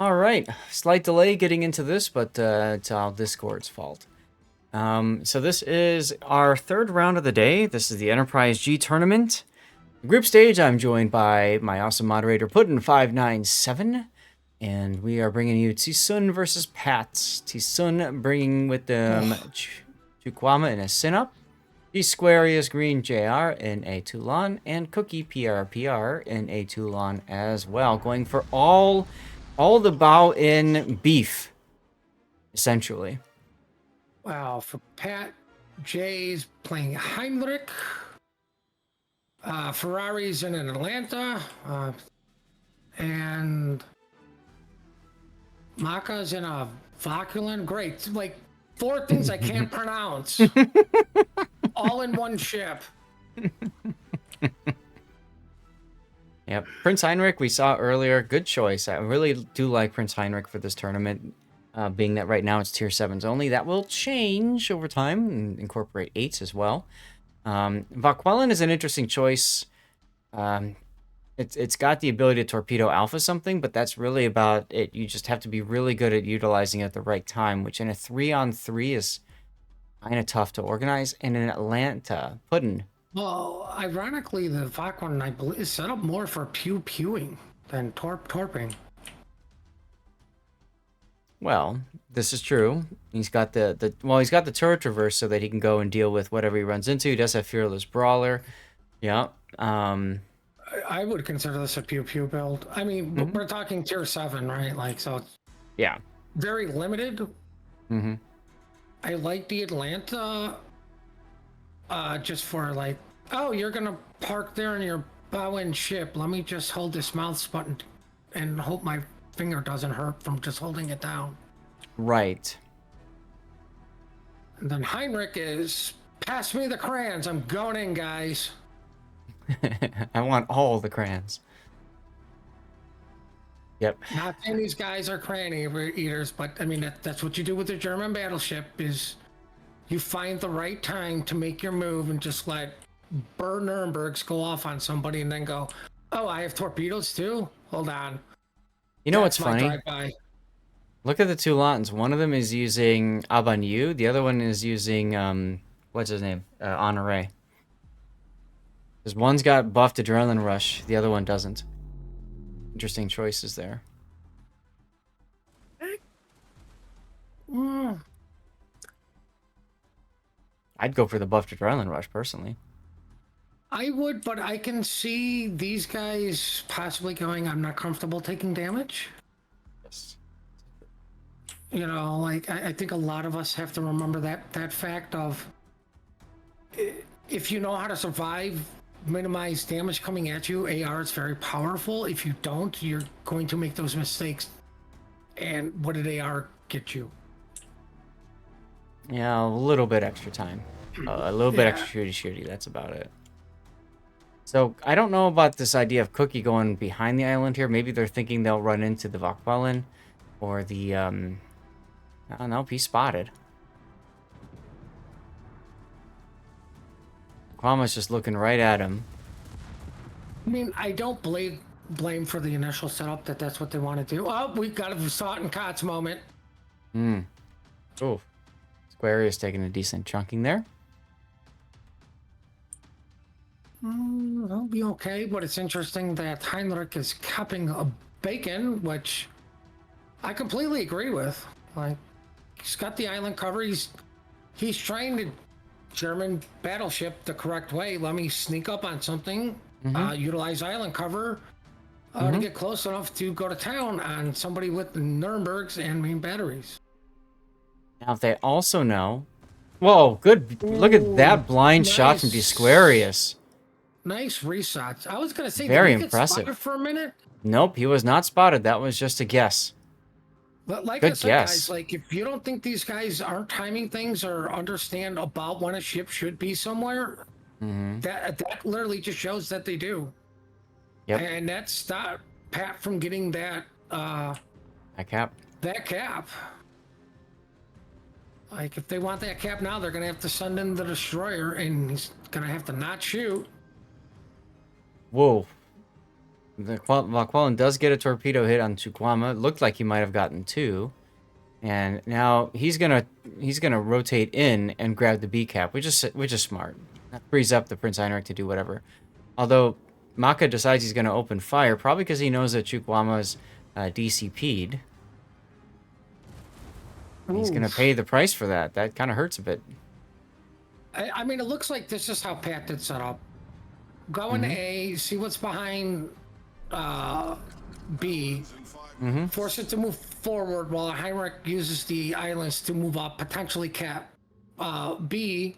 All right, slight delay getting into this, but it's all Discord's fault. So this is our third round of the day. This is the Enterprise G tournament. Group stage, I'm joined by my awesome moderator, Puddin597, and we are bringing you TSUN versus Pats. TSUN bringing with them Chukwama in a Sin-Up, G-Squarius Green JR in a Toulon, and Cookie PRPR in a Toulon as well, going for all the bow in beef, essentially. Wow, for Pat, Jay's playing Heinrich. Ferrari's in Atlanta. And Maka's in a Vaculan. Great. Like 4 things I can't pronounce. All in one ship. Yep. Prince Heinrich, we saw earlier. Good choice. I really do like Prince Heinrich for this tournament, being that right now it's tier 7s only. That will change over time and incorporate 8s as well. Vakwalan is an interesting choice. It's got the ability to torpedo alpha something, but that's really about it. You just have to be really good at utilizing it at the right time, which in a 3-on-3 is kind of tough to organize. And in Atlanta, Puddin. Well, ironically, the Vaculan, I believe, is set up more for pew-pewing than torping. Well, this is true. He's got he's got the turret traverse so that he can go and deal with whatever he runs into. He does have Fearless Brawler. Yeah. I would consider this a pew-pew build. I mean, we're talking tier 7, right? Like, so it's yeah, very limited. I like the Atlanta just for like, oh, you're gonna park there in your bow-in ship. Let me just hold this mouse button and hope my finger doesn't hurt from just holding it down. Right. And then Heinrich is, pass me the crayons. I'm going in, guys. I want all the crayons. Yep. Not saying these guys are crayon eaters, but I mean, that's what you do with the German battleship is you find the right time to make your move and just let Burr Nurembergs go off on somebody and then go, oh, I have torpedoes too? Hold on. You know what's funny? Look at the two Lawtons. One of them is using Abanyu. The other one is using, what's his name? Honore. Because one's got buffed Adrenaline Rush. The other one doesn't. Interesting choices there. I'd go for the buffed Adrenaline Rush, personally. I would, but I can see these guys possibly going, I'm not comfortable taking damage. Yes. You know, like, I think a lot of us have to remember that fact of if you know how to survive, minimize damage coming at you, AR is very powerful. If you don't, you're going to make those mistakes. And what did AR get you? Yeah, a little bit extra time. A little bit extra shooty. That's about it. So, I don't know about this idea of Cookie going behind the island here. Maybe they're thinking they'll run into the Vakwalan or the, I don't know, he's spotted. Kwama's just looking right at him. I mean, I don't blame for the initial setup that's what they want to do. Oh, we got a Salt and Cots moment. Oh, Square is taking a decent chunking there. I'll be okay, but it's interesting that Heinrich is capping a bacon, which I completely agree with. Like, he's got the island cover. He's trying to German battleship the correct way. Let me sneak up on something, utilize island cover to get close enough to go to town on somebody with the Nurembergs and main batteries. Now, if they also know... Whoa, good. Look at that blind shot from Disquarius. Nice reshots. I was going to say, very did he impressive. Get spotted for a minute? Nope, he was not spotted. That was just a guess. But like good I said, guess. guys, like if you don't think these guys aren't timing things or understand about when a ship should be somewhere, that literally just shows that they do. Yep. And that stopped Pat from getting that cap. That cap. Like if they want that cap now, they're gonna have to send in the destroyer, and he's gonna have to not shoot. Whoa. The Valquellen does get a torpedo hit on Chukwama. It looked like he might have gotten two. And now he's gonna rotate in and grab the B cap, which is smart. That frees up the Prince Heinrich to do whatever. Although Maka decides he's gonna open fire, probably because he knows that Chukwama's DCP'd. He's gonna pay the price for that. That kind of hurts a bit. I mean, it looks like this is how Pat did set up. Go into A, see what's behind B, force it to move forward while Heinrich uses the islands to move up, potentially cap B,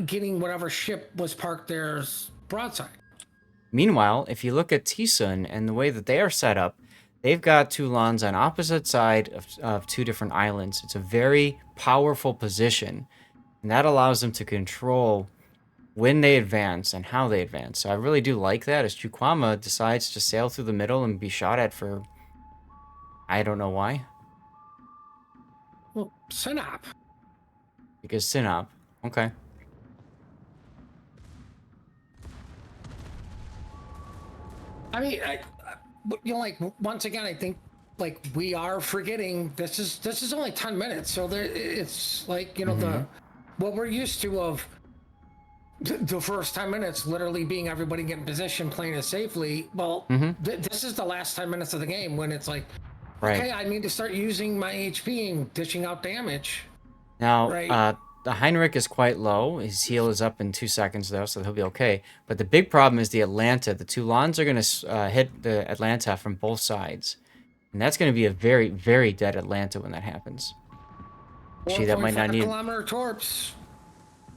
getting whatever ship was parked there's broadside. Meanwhile, if you look at TSUN and the way that they are set up, they've got two lawns on opposite side of two different islands. It's a very powerful position, and that allows them to control when they advance and how they advance. So I really do like that, as Chukwama decides to sail through the middle and be shot at for... I don't know why. Well, Synop. Because Synop. Okay. I mean, you know, like, once again, I think, like, we are forgetting this is only 10 minutes, so it's like, you know, what we're used to of the first 10 minutes literally being everybody getting position, playing it safely. Well, this is the last 10 minutes of the game when it's like, okay, I need to start using my HP and dishing out damage. Now, the Heinrich is quite low. His heal is up in 2 seconds, though, so he'll be okay. But the big problem is the Atlanta. The two lawns are going to hit the Atlanta from both sides. And that's going to be a very, very dead Atlanta when that happens. Actually, that might not need... 4.5 kilometer torps.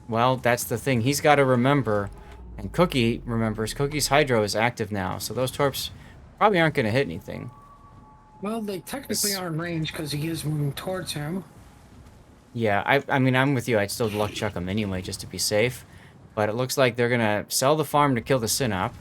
Well, that's the thing. He's got to remember, and Cookie remembers, Cookie's Hydro is active now, so those torps probably aren't going to hit anything. Well, they technically are in range because he is moving towards him. Yeah, I mean, I'm with you. I'd still luck chuck him anyway, just to be safe. But it looks like they're going to sell the farm to kill the Synop.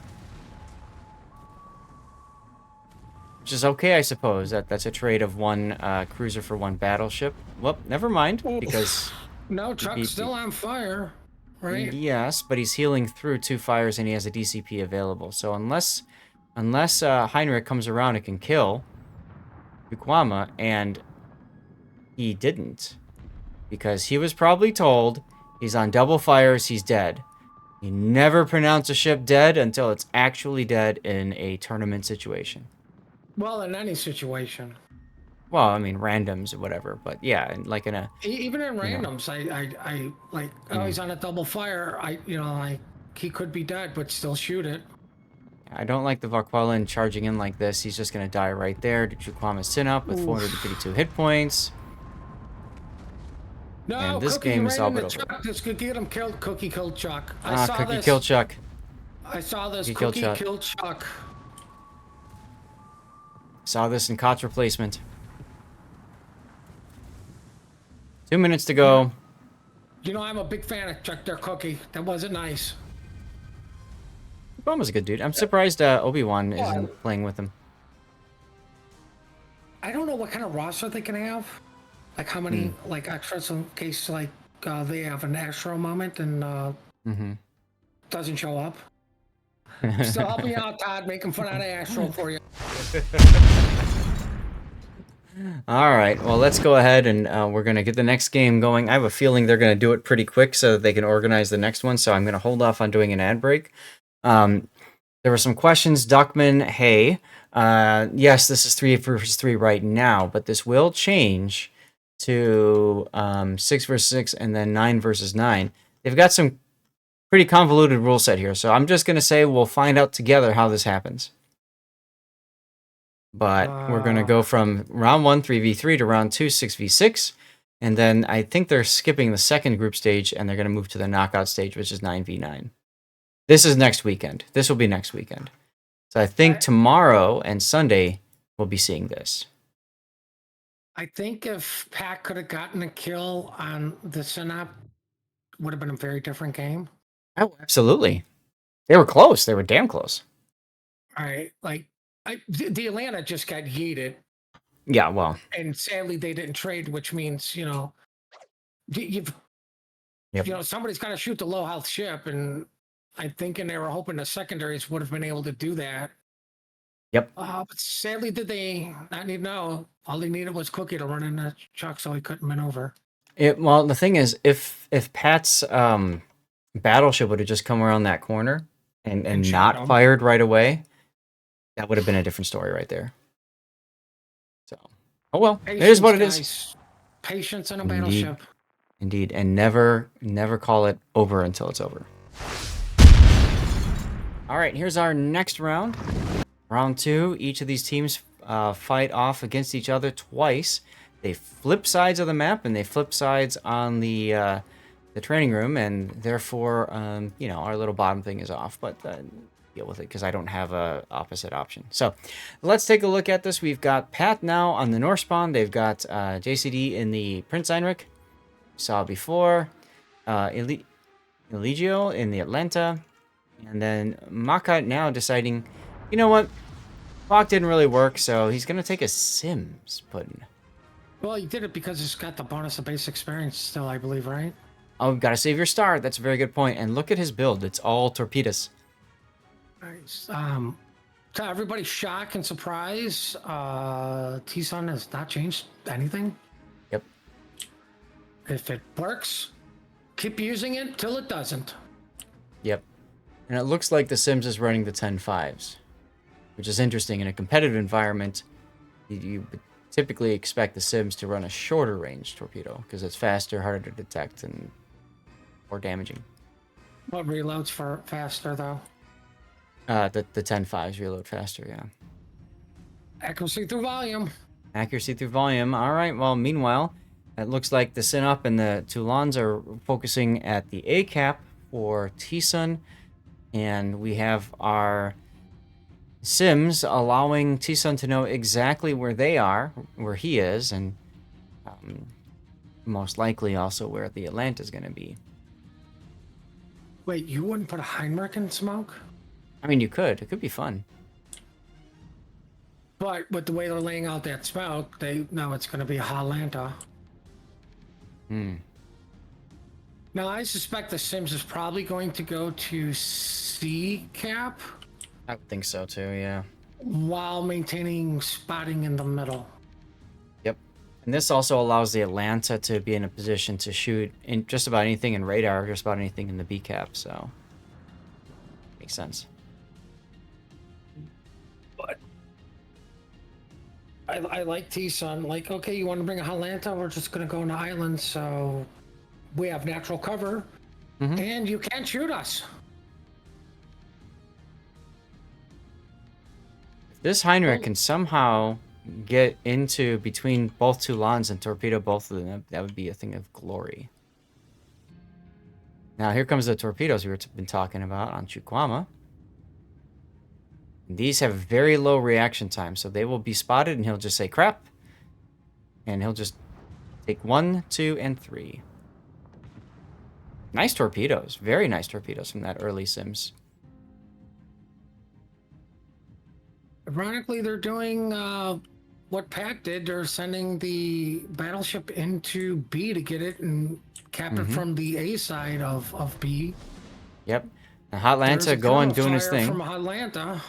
Which is okay, I suppose. That's a trade of one cruiser for one battleship. Well, never mind, because... No, Chuck's still on fire, right? Yes, but he's healing through 2 fires and he has a DCP available. So unless Heinrich comes around and can kill Chukwama, and he didn't, because he was probably told he's on double fires, he's dead. You never pronounce a ship dead until it's actually dead in a tournament situation. Well, in any situation. Well, I mean, randoms or whatever, but yeah, like in a... Even in randoms, I like, oh, he's on a double fire, he could be dead, but still shoot it. I don't like the Valquellen charging in like this. He's just going to die right there to Chukwama's Synop with 452 hit points. No, and this Cookie game is all but over. Chuck. This could get him killed. Cookie killed Chuck. Cookie killed Chuck. I saw this. Cookie killed Chuck. Saw this in COTS replacement. 2 minutes to go. You know, I'm a big fan of Chuck there, Cookie. That wasn't nice. Chukwama was a good dude. I'm surprised Obi-Wan isn't playing with him. I don't know what kind of roster they can have. Like how many like extras in case like they have an Astro moment and doesn't show up. Still help me out, Todd, making fun out of Astro for you. All right, well, let's go ahead and we're going to get the next game going. I have a feeling they're going to do it pretty quick so that they can organize the next one, so I'm going to hold off on doing an ad break. There were some questions. Duckman, hey, yes, this is 3 versus 3 right now, but this will change to 6 versus 6 and then 9 versus 9. They've got some pretty convoluted rule set here, so I'm just going to say we'll find out together how this happens. But we're going to go from round 1, 3v3, to round 2, 6v6. And then I think they're skipping the second group stage, and they're going to move to the knockout stage, which is 9v9. This is next weekend. This will be next weekend. So I think tomorrow and Sunday we'll be seeing this. I think if Pat could have gotten a kill on the Synop, would have been a very different game. Oh, absolutely. They were close. They were damn close. All right. Like, the Atlanta just got yeeted. Yeah, well. And sadly, they didn't trade, which means, you know, you know, somebody's got to shoot the low health ship. And I'm thinking they were hoping the secondaries would have been able to do that. Yep. But sadly, did they not need no? All they needed was Cookie to run in the truck so he couldn't maneuver. Well, the thing is, if Pat's battleship would have just come around that corner and shot not him. fired right away, that would have been a different story right there. So, oh well, Patience, it is what it guys. is. Patience in a Indeed. battleship. Indeed, and never call it over until it's over. All right, here's our next round. Round 2. Each of these teams fight off against each other twice. They flip sides of the map, and they flip sides on the training room, and therefore, our little bottom thing is off. But deal with it because I don't have a opposite option. So let's take a look at this. We've got Pat now on the North Spawn. They've got JCD in the Prince Heinrich. Saw before. Eligio in the Atlanta. And then Maka now deciding, you know what? Clock didn't really work, so he's going to take a Sims pudding. Well, he did it because it's got the bonus of base experience still, I believe, right? Oh, gotta save your star. That's a very good point. And look at his build. It's all torpedoes. Nice. To everybody's shock and surprise, TSUN has not changed anything. Yep. If it works, keep using it till it doesn't. Yep. And it looks like the Sims is running the 10.5s, which is interesting. In a competitive environment, you would typically expect the Sims to run a shorter range torpedo because it's faster, harder to detect, and more damaging. What reloads for faster, though? The 10.5s reload faster, yeah. Accuracy through volume. Accuracy through volume. All right, well, meanwhile, it looks like the Sinup and the Toulons are focusing at the A cap for TSUN. And we have our Sims allowing TSUN to know exactly where they are, where he is, and most likely also where the Atlanta is going to be. Wait, you wouldn't put a Heinrich in smoke? I mean, you could. It could be fun. But with the way they're laying out that smoke, they know it's going to be a Hollanta. Now, I suspect the Sims is probably going to go to C cap. I would think so too, yeah. While maintaining spotting in the middle. Yep. And this also allows the Atlanta to be in a position to shoot in just about anything in radar, just about anything in the B cap, so makes sense. But I like TSUN. Like, okay, you want to bring a Hollanta? We're just going to go on the island, so we have natural cover, and you can't shoot us. If this Heinrich can somehow get into between both Toulons and torpedo both of them, that would be a thing of glory. Now here comes the torpedoes we've been talking about on Chukwama. These have very low reaction time, so they will be spotted and he'll just say crap, and he'll just take 1, 2, and 3. Nice torpedoes, very nice torpedoes from that early Sims. Ironically, they're doing what Pat did. They're sending the battleship into B to get it and cap it from the A side of B. Yep. The Hotlanta going, doing his thing. From Hotlanta.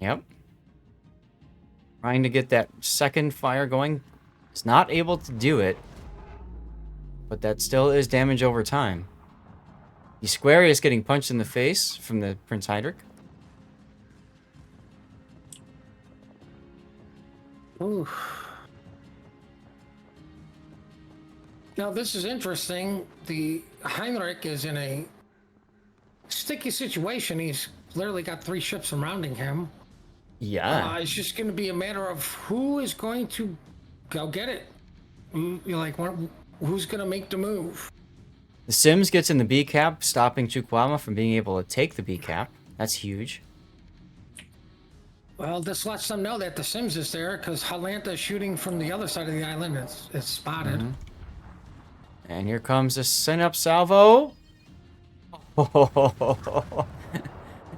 Yep. Trying to get that second fire going. It's not able to do it, but that still is damage over time. The Square is getting punched in the face from the Prince Heinrich. Ooh. Now this is interesting. The Heinrich is in a sticky situation. He's literally got 3 ships surrounding him. Yeah. It's just going to be a matter of who is going to go get it. You're like, who's going to make the move? The Sims gets in the B cap, stopping Chukwama from being able to take the B cap. That's huge. Well, this lets them know that the Sims is there because Hollanta is shooting from the other side of the island. It's spotted. And here comes the send-up salvo.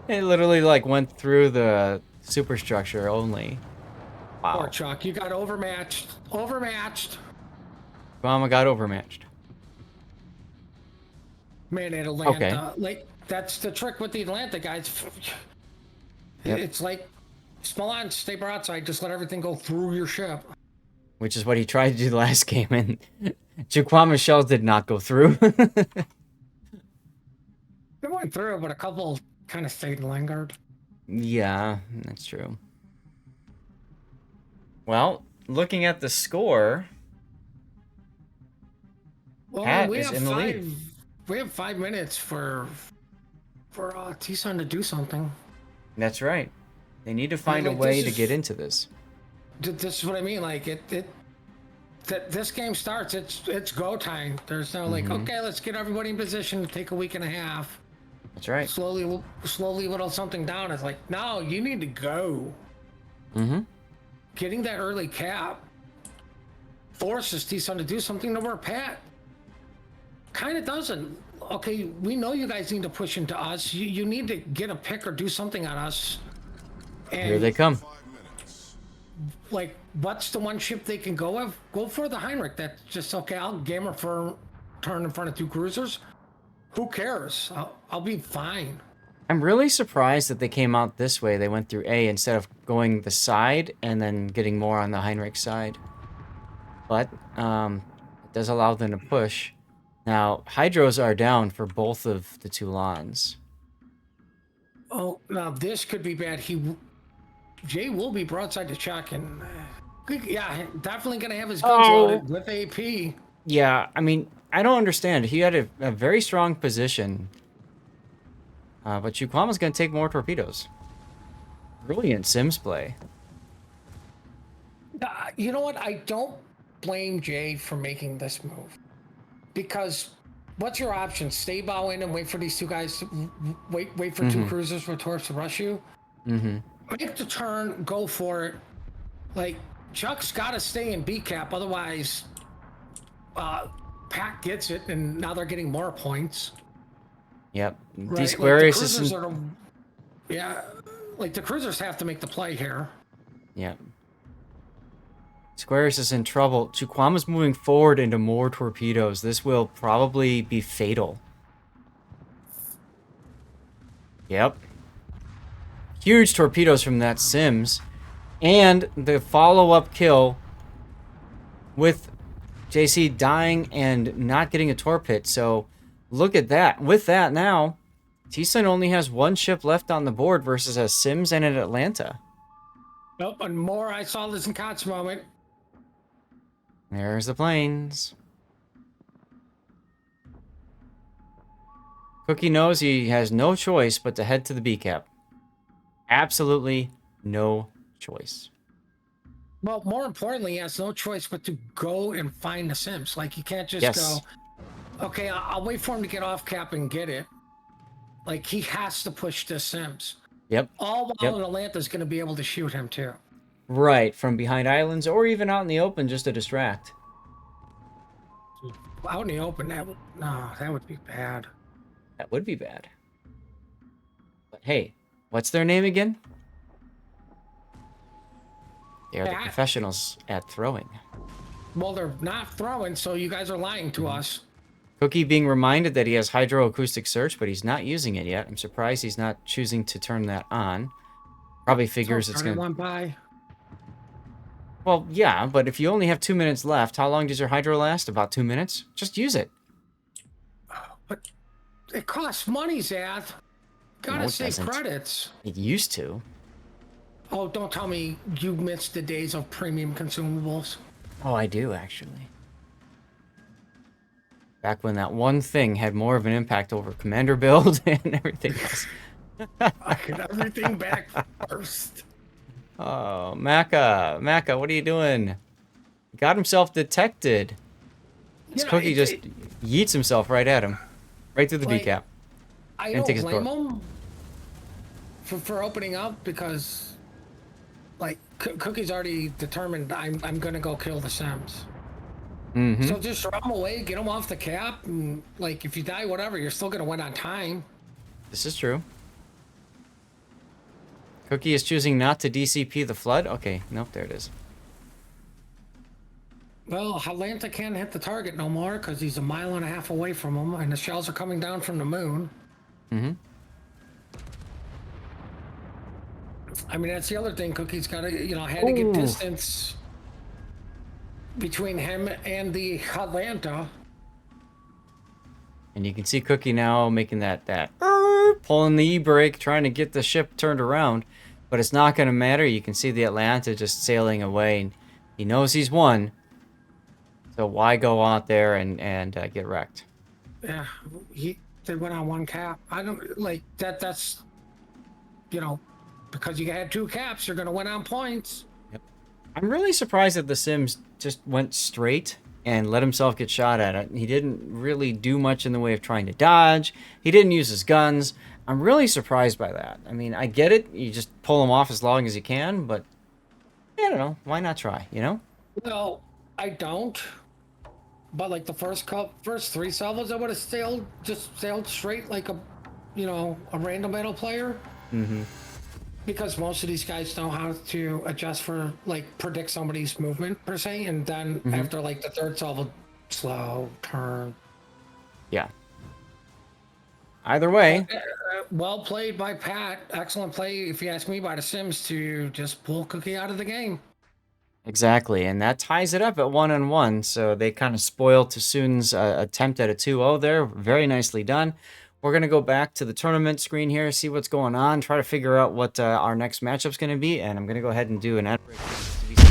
It literally like went through the superstructure only. Wow. Poor Chuck, you got overmatched. Overmatched. Chukwama got overmatched. Man, at Atlanta. Okay. Like, that's the trick with the Atlanta guys. Yep. It's like small on, stay broadside. Just let everything go through your ship. Which is what he tried to do the last game, and Chukwama's shells did not go through. It went through, but a couple kind of stayed and lingered. Yeah, that's true. Well, looking at the score, Well, Pat we is have in the lead. We have 5 minutes for TSUN to do something. That's right. They need to find a way to get into this. This is what I mean. Like this game starts. It's go time. There's no like, okay, let's get everybody in position to take a week and a half. That's right. Slowly whittle something down. It's like, no, you need to go. Getting that early cap forces TSUN to do something to where Pat kind of doesn't. Okay, we know you guys need to push into us. You need to get a pick or do something on us. And Here they come. like, what's the one ship they can go with? Go for the Heinrich. That's just okay. I'll gamer for turn in front of 2 cruisers. Who cares? I'll be fine. I'm really surprised that they came out this way. They went through A instead of going the side and then getting more on the Heinrich side. But it does allow them to push. Now, hydros are down for both of the Toulons. Oh, now this could be bad. Jay will be broadside to check, and yeah, definitely gonna have his guns loaded with AP. Yeah, I mean, I don't understand. He had a very strong position. But Chukwama's going to take more torpedoes. Brilliant Sims play. You know what? I don't blame Jay for making this move. Because what's your option? Stay bow in and wait for these 2 guys to wait for 2 cruisers with torps to rush you? Make the turn, go for it. Like, Chuck's got to stay in B cap, otherwise Pat gets it, and now they're getting more points. Yep. Right? D-Squarius is... Yeah, like the cruisers have to make the play here. Yep. Squarius is in trouble. Chukwama's moving forward into more torpedoes. This will probably be fatal. Yep. Huge torpedoes from that Sims. And the follow-up kill with JC dying and not getting a torp hit. So look at that. With that now, TSUN only has 1 ship left on the board versus a Sims and an Atlanta. Nope, and more. I saw this in Cott's moment. There's the planes. Cookie knows he has no choice but to head to the B cap. Absolutely no choice. Well, more importantly, he has no choice but to go and find the Sims. Like, you can't just go, okay, I'll wait for him to get off cap and get it. Like, he has to push the Sims. Yep. All while an Atlanta's going to be able to shoot him, too. Right, from behind islands or even out in the open just to distract. Out in the open, that would be bad. That would be bad. But hey, what's their name again? They are the professionals at throwing. Well, they're not throwing, so you guys are lying to us. Cookie being reminded that he has hydroacoustic search, but he's not using it yet. I'm surprised he's not choosing to turn that on. Probably figures it's going to... Well, yeah, but if you only have 2 minutes left, how long does your hydro last? About 2 minutes? Just use it. But it costs money, Zath. Gotta save credits. It used to. Oh, don't tell me you missed the days of premium consumables. Oh, I do, actually. Back when that one thing had more of an impact over commander build and everything else. I get everything back first. Oh, Macca, what are you doing? He got himself detected. This Cookie just yeets himself right at him. Right through the B cap. I don't blame him for opening up because, like, Cookie's already determined I'm gonna go kill the Sims. So just throw him away, get him off the cap, and, like, if you die, whatever, you're still gonna win on time. This is true. Cookie is choosing not to DCP the flood? Okay, nope, there it is. Well, Atlanta can't hit the target no more because he's 1.5 miles away from him, and the shells are coming down from the moon. I mean, that's the other thing. Cookie's got to, had to get Ooh. distance between him and the Atlanta. And you can see Cookie now making that pulling the e-brake, trying to get the ship turned around. But it's not going to matter. You can see the Atlanta just sailing away. And he knows he's won. So why go out there and get wrecked? Yeah, they went on one cap. I don't like that. That's because you had 2 caps, you're going to win on points. Yep. I'm really surprised that the Sims just went straight and let himself get shot at it. He didn't really do much in the way of trying to dodge. He didn't use his guns. I'm really surprised by that. I mean, I get it. You just pull him off as long as you can, but I don't know. Why not try, Well, I don't. But like the first 3 salvos, I would have sailed straight like a random metal player. Mm-hmm. Because most of these guys know how to adjust for predict somebody's movement per se, and then after like the 3rd salvo, slow turn. Yeah. Either way. Well played by Pat. Excellent play, if you ask me, by the Sims to just pull Cookie out of the game. Exactly, and that ties it up at 1-1. So they kind of spoiled TSUN's attempt at a 2-0 there. Very nicely done. We're going to go back to the tournament screen here, see what's going on, try to figure out what our next matchup's going to be, and I'm going to go ahead and do an ad break.